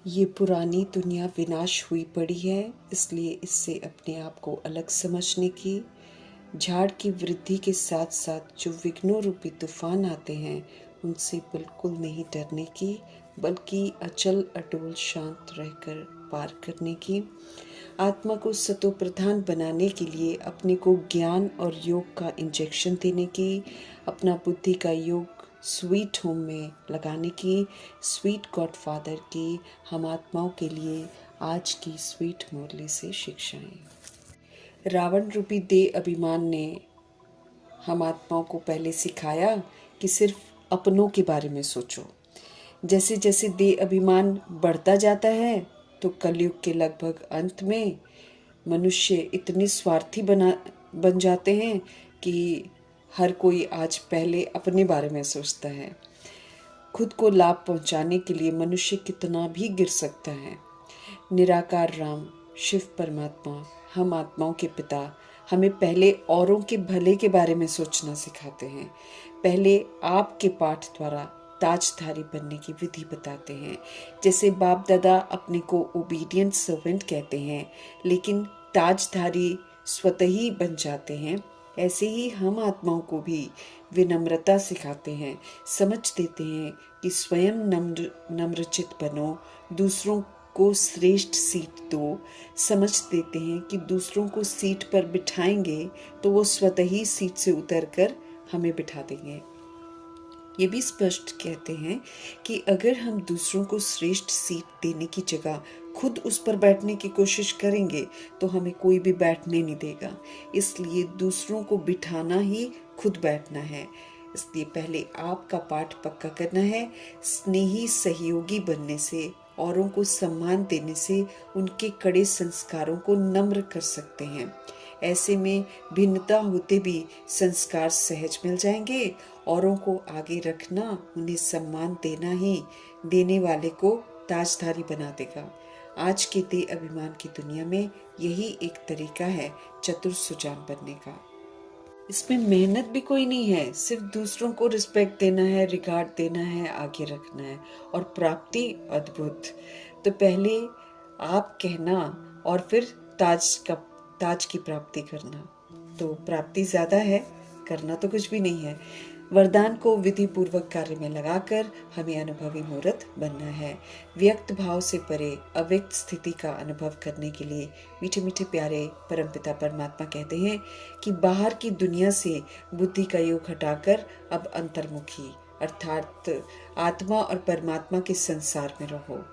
ये पुरानी दुनिया विनाश हुई पड़ी है, इसलिए इससे अपने आप को अलग समझने की, झाड़ की वृद्धि के साथ साथ जो विघ्नों रूपी तूफान आते हैं उनसे बिल्कुल नहीं डरने की, बल्कि अचल अटूल शांत रहकर पार करने की, आत्मा को सतोप्रधान बनाने के लिए अपने को ज्ञान और योग का इंजेक्शन देने की, अपना बुद्धि का योग स्वीट होम में लगाने की, स्वीट गॉडफादर की हम आत्माओं के लिए आज की स्वीट मुरली से शिक्षाएं। रावण रूपी देह अभिमान ने हम आत्माओं को पहले सिखाया कि सिर्फ अपनों के बारे में सोचो। जैसे जैसे देह अभिमान बढ़ता जाता है तो कलयुग के लगभग अंत में मनुष्य इतने स्वार्थी बन जाते हैं कि हर कोई आज पहले अपने बारे में सोचता है। खुद को लाभ पहुंचाने के लिए मनुष्य कितना भी गिर सकता है। निराकार राम शिव परमात्मा हम आत्माओं के पिता हमें पहले औरों के भले के बारे में सोचना सिखाते हैं। पहले आपके पाठ द्वारा ताजधारी बनने की विधि बताते हैं। जैसे बाप दादा अपने को ओबीडियंट सर्वेंट कहते हैं, लेकिन ताजधारी स्वतः ही बन जाते हैं, ऐसे ही हम आत्माओं को भी विनम्रता सिखाते हैं। समझ देते हैं कि स्वयं नम्रचित बनो, दूसरों को श्रेष्ठ सीट दो। समझ देते हैं कि दूसरों को सीट पर बिठाएंगे तो वो स्वतः ही सीट से उतरकर हमें बिठा देंगे। ये भी स्पष्ट कहते हैं कि अगर हम दूसरों को श्रेष्ठ सीट देने की जगह खुद उस पर बैठने की कोशिश करेंगे तो हमें कोई भी बैठने नहीं देगा। इसलिए दूसरों को बिठाना ही खुद बैठना है। इसलिए पहले आपका पाठ पक्का करना है। स्नेही सहयोगी बनने से, औरों को सम्मान देने से उनके कड़े संस्कारों को नम्र कर सकते हैं। ऐसे में भिन्नता होते भी संस्कार सहज मिल जाएंगे। औरों को आगे रखना, उन्हें सम्मान देना ही देने वाले को ताजधारी बना देगा। आज के देह अभिमान की दुनिया में यही एक तरीका है चतुर सुजान बनने का। इसमें मेहनत भी कोई नहीं है, सिर्फ दूसरों को रिस्पेक्ट देना है, रिगार्ड देना है, आगे रखना है, और प्राप्ति अद्भुत। तो पहले आप कहना और फिर ताज की प्राप्ति करना। तो प्राप्ति ज्यादा है, करना तो कुछ भी नहीं है। वरदान को विधि पूर्वक कार्य में लगाकर हमें अनुभवी मूर्त बनना है। व्यक्त भाव से परे अव्यक्त स्थिति का अनुभव करने के लिए मीठे मीठे प्यारे परमपिता परमात्मा कहते हैं कि बाहर की दुनिया से बुद्धि का योग हटाकर अब अंतर्मुखी अर्थात आत्मा और परमात्मा के संसार में रहो।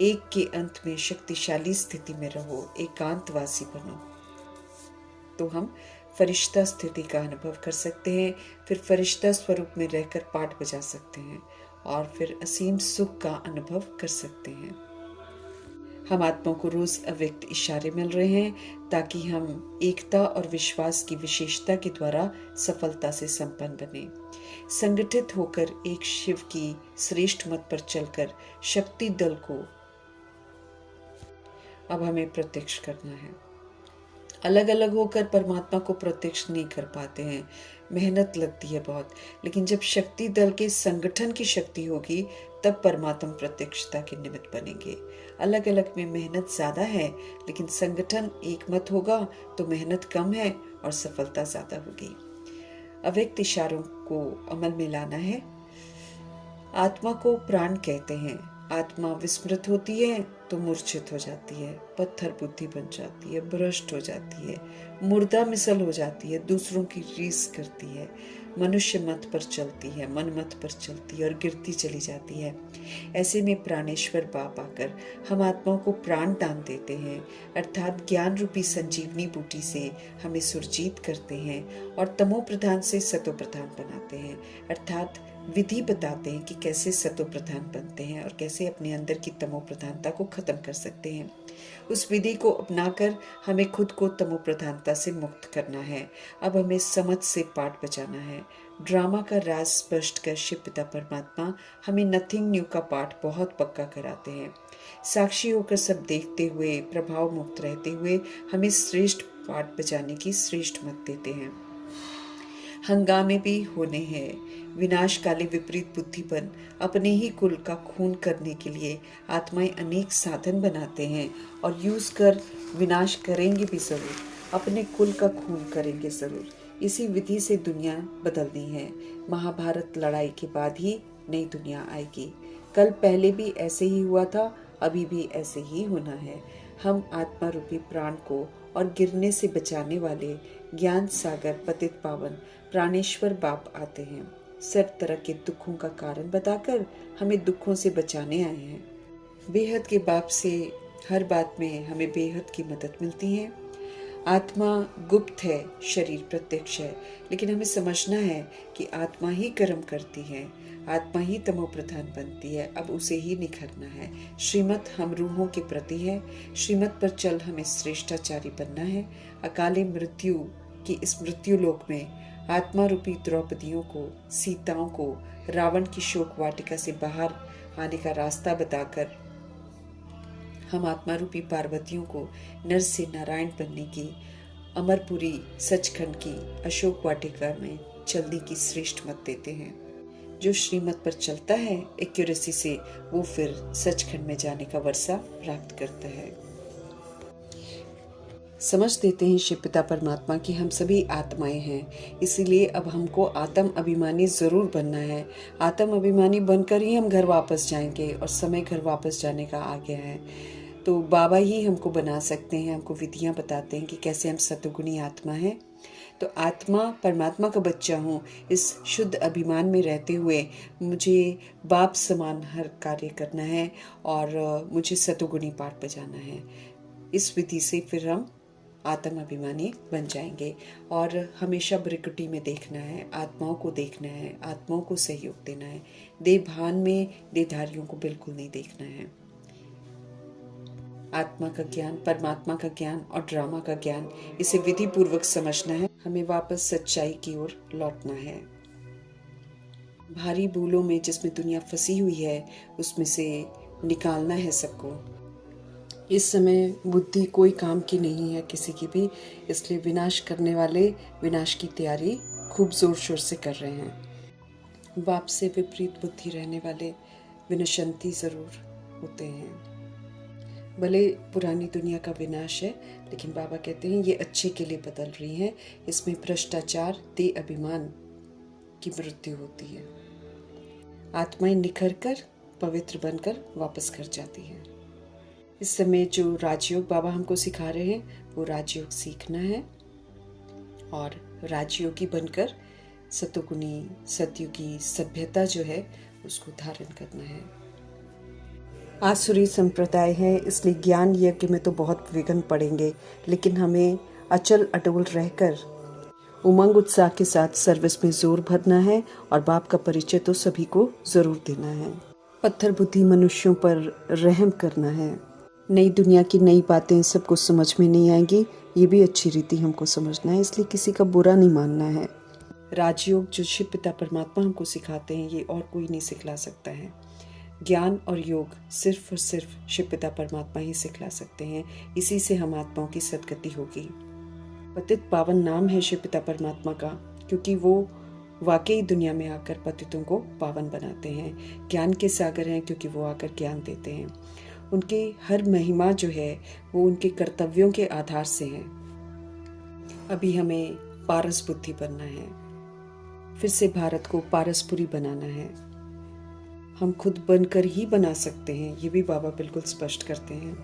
एक के अंत में शक्तिशाली स्थिति में रहो, एकांतवासी बनो। तो हम फरिश्ता स्थिति का अनुभव कर सकते हैं, फिर फरिश्ता स्वरूप में रहकर पाठ बजा सकते हैं और फिर असीम सुख का अनुभव कर सकते हैं। हम आत्माओं को रोज अव्यक्त इशारे मिल रहे हैं ताकि हम एकता और विश्वास की विशेषता के द्वारा सफलता से संपन्न बने। संगठित होकर एक शिव की श्रेष्ठ मत पर चलकर शक्ति दल को अब हमें प्रत्यक्ष करना है। अलग अलग होकर परमात्मा को प्रत्यक्ष नहीं कर पाते हैं, मेहनत लगती है बहुत, लेकिन जब शक्ति दल के संगठन की शक्ति होगी तब परमात्मा प्रत्यक्षता के निमित्त बनेंगे। अलग अलग में मेहनत ज्यादा है, लेकिन संगठन एक मत होगा तो मेहनत कम है और सफलता ज्यादा होगी। अव्यक्त इशारों को अमल में लाना है। आत्मा को प्राण कहते हैं। आत्मा विस्मृत होती है तो मूर्छित हो जाती है, पत्थर बुद्धि बन जाती है, भ्रष्ट हो जाती है, मुर्दा मिसल हो जाती है, दूसरों की रीस करती है, मनुष्य मत पर चलती है, मन मत पर चलती है और गिरती चली जाती है। ऐसे में प्राणेश्वर बाप आकर हम आत्माओं को प्राण दान देते हैं, अर्थात ज्ञान रूपी संजीवनी बूटी से हमें सुरजीत करते हैं और तमो प्रधान से सतो प्रधान बनाते हैं, अर्थात विधि बताते हैं कि कैसे सतो प्रधान बनते हैं और कैसे अपने अंदर की तमो प्रधानता को खत्म कर सकते हैं। उस विधि को अपनाकर हमें खुद को तमो प्रधानता से मुक्त करना है। अब हमें समझ से पाठ बजाना है। ड्रामा का राज स्पष्ट कर शिव पिता परमात्मा हमें नथिंग न्यू का पाठ बहुत पक्का कराते हैं। साक्षी होकर सब देखते हुए, प्रभाव मुक्त रहते हुए हमें श्रेष्ठ पाठ बजाने की श्रेष्ठ मत देते हैं। हंगामे भी होने हैं। विनाशकाली विपरीत बुद्धिपन अपने ही कुल का खून करने के लिए आत्माएं अनेक साधन बनाते हैं और यूज कर विनाश करेंगे भी जरूर, अपने कुल का खून करेंगे जरूर। इसी विधि से दुनिया बदलनी है। महाभारत लड़ाई के बाद ही नई दुनिया आएगी। कल पहले भी ऐसे ही हुआ था, अभी भी ऐसे ही होना है। हम आत्मा रूपी प्राण को और गिरने से बचाने वाले ज्ञान सागर पतित पावन प्राणेश्वर बाप आते हैं। सब तरह के दुखों का कारण बताकर हमें दुखों से बचाने आए हैं। बेहद के बाप से हर बात में हमें बेहद की मदद मिलती है। आत्मा गुप्त है, शरीर प्रत्यक्ष है, लेकिन हमें समझना है कि आत्मा ही कर्म करती है, आत्मा ही तमो प्रधान बनती है। अब उसे ही निखरना है। श्रीमत हम रूहों के प्रति है। श्रीमत पर चल हमें श्रेष्ठाचारी बनना है। अकाले मृत्यु की इस मृत्यु लोक में आत्मा रूपी द्रौपदियों को, सीताओं को रावण की शोक वाटिका से बाहर आने का रास्ता बताकर हम आत्मा रूपी पार्वतियों को नर से नारायण बनने की, अमरपुरी सचखंड की अशोक वाटिका में चलने की श्रेष्ठ मत देते हैं। जो श्रीमत पर चलता है एक्यूरेसी से, वो फिर सचखंड में जाने का वर्षा प्राप्त करता है। समझ देते हैं शिव पिता परमात्मा कि हम सभी आत्माएं हैं, इसीलिए अब हमको आत्म अभिमानी जरूर बनना है। आत्म अभिमानी बनकर ही हम घर वापस जाएंगे और समय घर वापस जाने का आ गया है। तो बाबा ही हमको बना सकते हैं, हमको विधियां बताते हैं कि कैसे हम सतोगुणी आत्मा हैं। तो आत्मा परमात्मा का बच्चा हूँ, इस शुद्ध अभिमान में रहते हुए मुझे बाप समान हर कार्य करना है और मुझे सतोगुणी पाठ बजाना है। इस विधि से फिर हम आत्म अभिमानी बन जाएंगे और हमेशा ब्रिकुटी में देखना है, आत्माओं को देखना है, आत्माओं को सहयोग देना है। देहभान में देहधारियों को बिल्कुल नहीं देखना है। आत्मा का ज्ञान, परमात्मा का ज्ञान और ड्रामा का ज्ञान, इसे विधि पूर्वक समझना है। हमें वापस सच्चाई की ओर लौटना है। भारी भूलों में जिसमें दुनिया फंसी हुई है, उसमें से निकालना है सबको। इस समय बुद्धि कोई काम की नहीं है किसी की भी, इसलिए विनाश करने वाले विनाश की तैयारी खूब जोर शोर से कर रहे हैं। बाप से विपरीत बुद्धि रहने वाले विनशंती जरूर होते हैं। भले पुरानी दुनिया का विनाश है, लेकिन बाबा कहते हैं ये अच्छे के लिए बदल रही है। इसमें भ्रष्टाचार, देह अभिमान की मृत्यु होती है। आत्माएं निखर कर पवित्र बनकर वापस घर जाती है। इस समय जो राजयोग बाबा हमको सिखा रहे हैं, वो राजयोग सीखना है और राजयोगी बनकर सतोगुणी सतयुगी सभ्यता जो है उसको धारण करना है। आसुरी संप्रदाय है, इसलिए ज्ञान यज्ञ में तो बहुत विघ्न पड़ेंगे, लेकिन हमें अचल अटोल रहकर उमंग उत्साह के साथ सर्विस में जोर भरना है और बाप का परिचय तो सभी को जरूर देना है। पत्थर बुद्धि मनुष्यों पर रहम करना है। नई दुनिया की नई बातें सबको समझ में नहीं आएंगी, ये भी अच्छी रीति हमको समझना है, इसलिए किसी का बुरा नहीं मानना है। राजयोग जो शिव पिता परमात्मा हमको सिखाते हैं, ये और कोई नहीं सिखला सकता है। ज्ञान और योग सिर्फ और सिर्फ शिव पिता परमात्मा ही सिखला सकते हैं। इसी से हम आत्माओं की सदगति होगी। पतित पावन नाम है शिव पिता परमात्मा का, क्योंकि वो वाकई दुनिया में आकर पतितों को पावन बनाते हैं। ज्ञान के सागर हैं, क्योंकि वो आकर ज्ञान देते हैं। उनके हर महिमा जो है वो उनके कर्तव्यों के आधार से है। अभी हमें पारस बुद्धि बनना है, फिर से भारत को पारसपुरी बनाना है। हम खुद बनकर ही बना सकते हैं, ये भी बाबा बिल्कुल स्पष्ट करते हैं।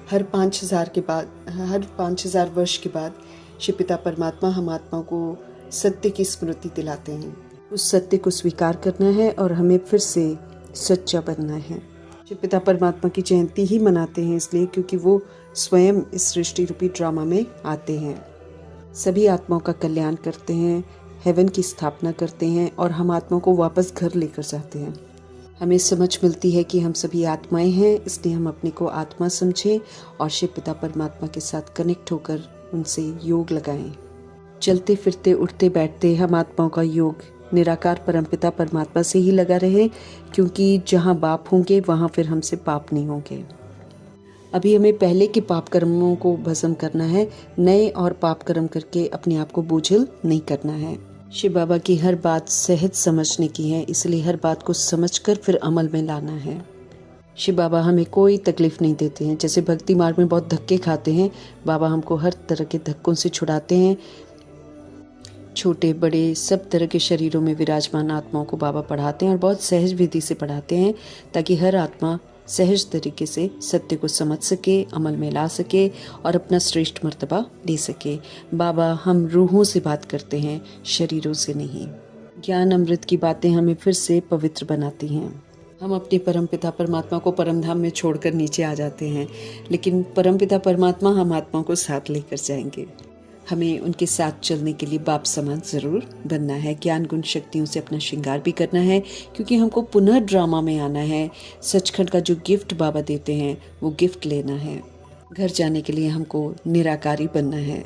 हर 5000 वर्ष के बाद शिव पिता परमात्मा हम आत्माओं को सत्य की स्मृति दिलाते हैं। उस सत्य को स्वीकार करना है और हमें फिर से सच्चा बनना है। शिव पिता परमात्मा की जयंती ही मनाते हैं इसलिए क्योंकि वो स्वयं इस सृष्टि रूपी ड्रामा में आते हैं, सभी आत्माओं का कल्याण करते हैं, हेवन की स्थापना करते हैं और हम आत्माओं को वापस घर लेकर जाते हैं। हमें समझ मिलती है कि हम सभी आत्माएं हैं, इसलिए हम अपने को आत्मा समझें और शिव पिता परमात्मा के साथ कनेक्ट होकर उनसे योग लगाएं। चलते फिरते उठते बैठते हम आत्माओं का योग निराकार परमपिता परमात्मा से ही लगा रहे, क्योंकि जहाँ बाप होंगे वहाँ फिर हमसे पाप नहीं होंगे। अभी हमें पहले के पाप कर्मों को भस्म करना है, नए और पाप कर्म करके अपने आप को बोझिल नहीं करना है। शिव बाबा की हर बात सहज समझने की है, इसलिए हर बात को समझकर फिर अमल में लाना है। शिव बाबा हमें कोई तकलीफ नहीं देते हैं। जैसे भक्ति मार्ग में बहुत धक्के खाते हैं, बाबा हमको हर तरह के धक्कों से छुड़ाते हैं। छोटे बड़े सब तरह के शरीरों में विराजमान आत्माओं को बाबा पढ़ाते हैं और बहुत सहज विधि से पढ़ाते हैं, ताकि हर आत्मा सहज तरीके से सत्य को समझ सके, अमल में ला सके और अपना श्रेष्ठ मर्तबा ले सके। बाबा हम रूहों से बात करते हैं, शरीरों से नहीं। ज्ञान अमृत की बातें हमें फिर से पवित्र बनाती हैं। हम अपने परमपिता परमात्मा को परमधाम में छोड़कर नीचे आ जाते हैं, लेकिन परमपिता परमात्मा हम आत्माओं को साथ लेकर जाएंगे। हमें उनके साथ चलने के लिए बाप समान ज़रूर बनना है। ज्ञान गुण शक्तियों से अपना श्रृंगार भी करना है, क्योंकि हमको पुनः ड्रामा में आना है। सचखंड का जो गिफ्ट बाबा देते हैं वो गिफ्ट लेना है। घर जाने के लिए हमको निराकारी बनना है,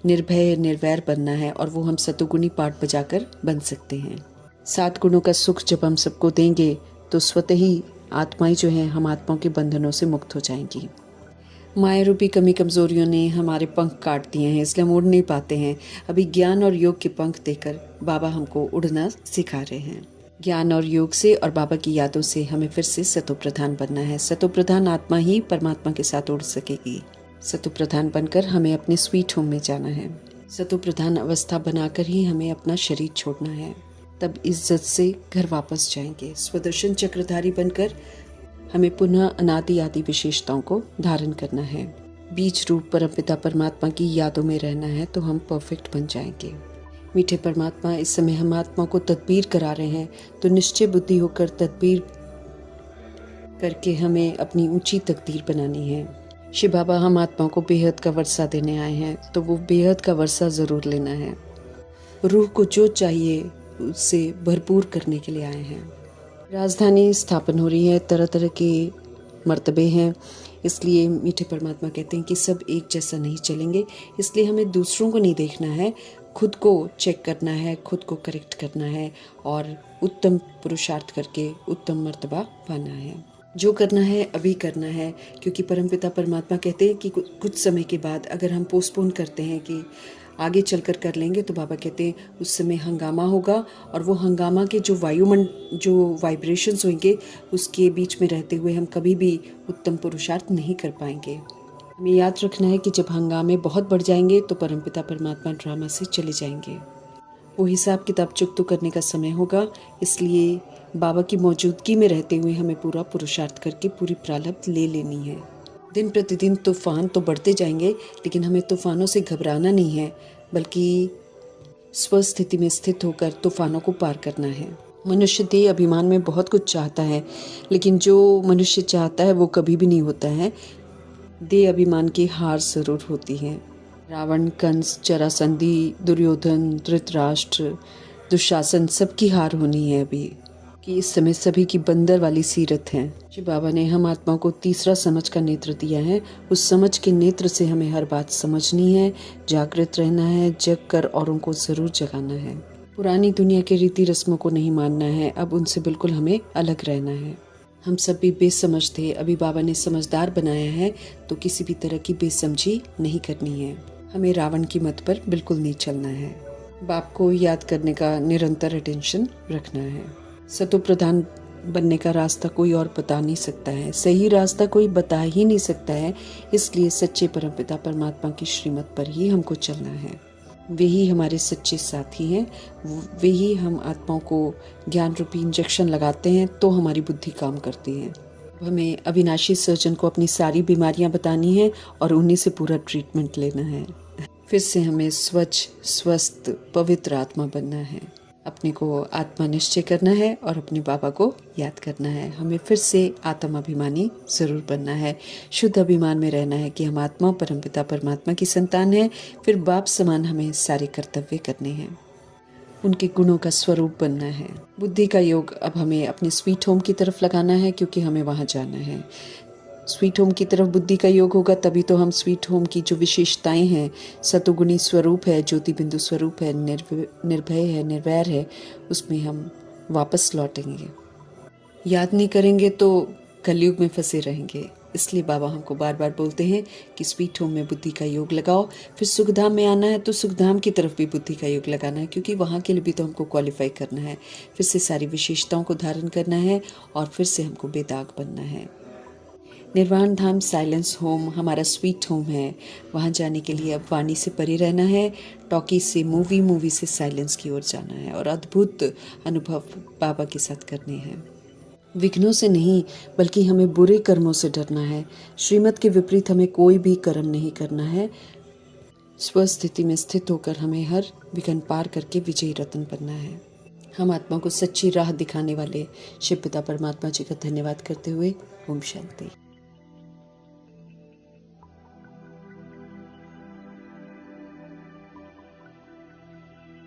निर्भय निर्वैर बनना है, और वो हम सतुगुणी पाठ बजाकर बन सकते हैं। 7 गुणों का सुख जब हम सबको देंगे तो स्वतः ही आत्माएं जो हैं हम आत्माओं के बंधनों से मुक्त हो जाएंगी। माया रूपी कमी कमजोरियों ने हमारे पंख काट दिए हैं, इसलिए हम उड़ नहीं पाते हैं। अभी ज्ञान और योग के पंख देकर बाबा हमको उड़ना सिखा रहे हैं। ज्ञान और योग से और बाबा की यादों से हमें फिर से सतोप्रधान बनना है। सतोप्रधान आत्मा ही परमात्मा के साथ उड़ सकेगी। सतोप्रधान बनकर हमें अपने स्वीट होम में जाना है। सतोप्रधान अवस्था बनाकर ही हमें अपना शरीर छोड़ना है, तब इज्जत से घर वापस जाएंगे। स्वदर्शन चक्रधारी बनकर हमें पुनः अनादि आदि विशेषताओं को धारण करना है। बीज रूप परमपिता परमात्मा की यादों में रहना है, तो हम परफेक्ट बन जाएंगे। मीठे परमात्मा, इस समय हम आत्मा को तदबीर करा रहे हैं, तो निश्चय बुद्धि होकर तदबीर करके हमें अपनी ऊंची तकदीर बनानी है। शिव बाबा हम आत्माओं को बेहद का वर्षा देने आए हैं, तो वो बेहद का वर्षा जरूर लेना है। रूह को जो चाहिए उससे भरपूर करने के लिए आए हैं। राजधानी स्थापन हो रही है, तरह तरह के मर्तबे हैं, इसलिए मीठे परमात्मा कहते हैं कि सब एक जैसा नहीं चलेंगे। इसलिए हमें दूसरों को नहीं देखना है, खुद को चेक करना है, खुद को करेक्ट करना है और उत्तम पुरुषार्थ करके उत्तम मर्तबा पाना है। जो करना है अभी करना है, क्योंकि परमपिता परमात्मा कहते हैं कि कुछ समय के बाद अगर हम पोस्टपोन करते हैं कि आगे चलकर कर लेंगे, तो बाबा कहते हैं उस समय हंगामा होगा, और वो हंगामा के जो जो वाइब्रेशंस होंगे उसके बीच में रहते हुए हम कभी भी उत्तम पुरुषार्थ नहीं कर पाएंगे। हमें याद रखना है कि जब हंगामे बहुत बढ़ जाएंगे तो परमपिता परमात्मा ड्रामा से चले जाएंगे। वो हिसाब किताब चुकता करने का समय होगा, इसलिए बाबा की मौजूदगी में रहते हुए हमें पूरा पुरुषार्थ करके पूरी प्रारब्ध ले लेनी है। दिन प्रतिदिन तूफान तो बढ़ते जाएंगे, लेकिन हमें तूफानों से घबराना नहीं है, बल्कि स्वस्थिति में स्थित होकर तूफानों को पार करना है। मनुष्य देह अभिमान में बहुत कुछ चाहता है, लेकिन जो मनुष्य चाहता है वो कभी भी नहीं होता है। देह अभिमान की हार जरूर होती है। रावण, कंस, जरासंधी, दुर्योधन, धृतराष्ट्र, दुशासन सबकी हार होनी है अभी, कि इस समय सभी की बंदर वाली सीरत है। शिव बाबा ने हम आत्माओं को तीसरा समझ का नेत्र दिया है। उस समझ के नेत्र से हमें हर बात समझनी है, जागृत रहना है, जग कर औरों को जरूर जगाना है। पुरानी दुनिया के रीति रस्मों को नहीं मानना है, अब उनसे बिल्कुल हमें अलग रहना है। हम सब भी बेसमझ थे, अभी बाबा ने समझदार बनाया है, तो किसी भी तरह की बेसमझी नहीं करनी है। हमें रावण की मत पर बिल्कुल नहीं चलना है। बाप को याद करने का निरंतर अटेंशन रखना है। सतोप्रधान बनने का रास्ता कोई और बता नहीं सकता है, सही रास्ता कोई बता ही नहीं सकता है। इसलिए सच्चे परमपिता परमात्मा की श्रीमत पर ही हमको चलना है। वे ही हमारे सच्चे साथी हैं, वे ही हम आत्माओं को ज्ञान रूपी इंजेक्शन लगाते हैं तो हमारी बुद्धि काम करती है। हमें अविनाशी सर्जन को अपनी सारी बीमारियां बतानी है और उन्हीं से पूरा ट्रीटमेंट लेना है। फिर से हमें स्वच्छ, स्वस्थ, पवित्र आत्मा बनना है। अपने को आत्मा निश्चय करना है और अपने बाबा को याद करना है। हमें फिर से आत्म अभिमानी जरूर बनना है। शुद्ध अभिमान में रहना है कि हम आत्मा परमपिता परमात्मा की संतान हैं। फिर बाप समान हमें सारे कर्तव्य करने हैं, उनके गुणों का स्वरूप बनना है। बुद्धि का योग अब हमें अपने स्वीट होम की तरफ लगाना है, क्योंकि हमें वहाँ जाना है। स्वीट होम की तरफ बुद्धि का योग होगा, तभी तो हम स्वीट होम की जो विशेषताएं हैं, सतुगुणी स्वरूप है, ज्योति बिंदु स्वरूप है, निर्भय है, निर्वैर है, उसमें हम वापस लौटेंगे। याद नहीं करेंगे तो कलयुग में फंसे रहेंगे। इसलिए बाबा हमको बार बार बोलते हैं कि स्वीट होम में बुद्धि का योग लगाओ, फिर सुखधाम में आना है तो सुखधाम की तरफ भी बुद्धि का योग लगाना है, क्योंकि वहाँ के लिए भी तो हमको क्वालिफाई करना है, फिर से सारी विशेषताओं को धारण करना है और फिर से हमको बेदाग बनना है। निर्वाण धाम साइलेंस होम हमारा स्वीट होम है। वहाँ जाने के लिए अब वाणी से परे रहना है, टॉकी से मूवी से साइलेंस की ओर जाना है और अद्भुत अनुभव बाबा के साथ करने हैं। विघ्नों से नहीं, बल्कि हमें बुरे कर्मों से डरना है। श्रीमत के विपरीत हमें कोई भी कर्म नहीं करना है। स्वस्थिति में स्थित होकर हमें हर विघ्न पार करके विजयी रत्न बनना है। हम आत्मा को सच्ची राह दिखाने वाले शिव पिता परमात्मा जी का धन्यवाद करते हुए ओम शांति।